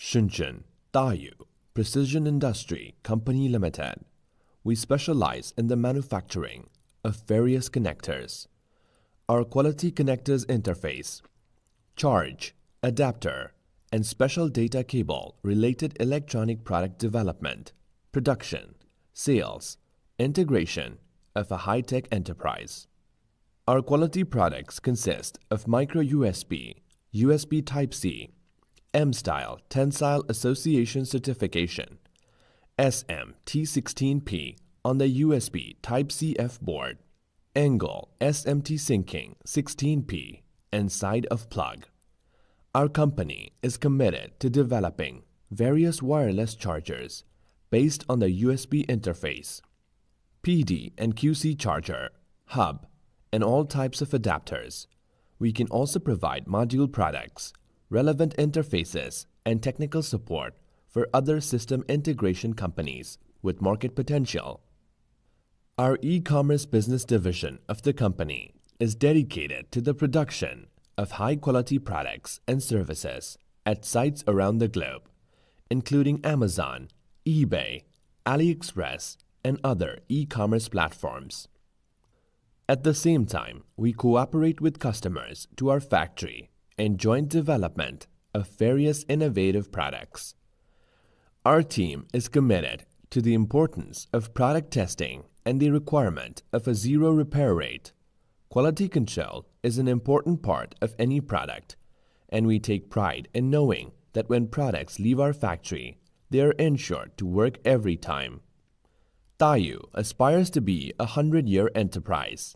Shenzhen, DAYU, Precision Industry Company Limited. We specialize in the manufacturing of various connectors. Our quality connectors interface, charge, adapter, and special data cable related electronic product development, production, sales, integration of a high-tech enterprise. Our quality products consist of micro USB, USB Type-C, M-Style Tensile Association Certification, SMT16P on the USB Type-C F board, Angle SMT Syncing 16P, and side of plug. Our company is committed to developing various wireless chargers based on the USB interface, PD and QC charger, hub, and all types of adapters. We can also provide module products, relevant interfaces, and technical support for other system integration companies with market potential. Our e-commerce business division of the company is dedicated to the production of high-quality products and services at sites around the globe, including Amazon, eBay, AliExpress, and other e-commerce platforms. At the same time, we cooperate with customers to our factory and joint development of various innovative products. Our team is committed to the importance of product testing and the requirement of a zero repair rate. Quality control is an important part of any product, and we take pride in knowing that when products leave our factory, they are ensured to work every time. DAYU aspires to be a 100-year enterprise.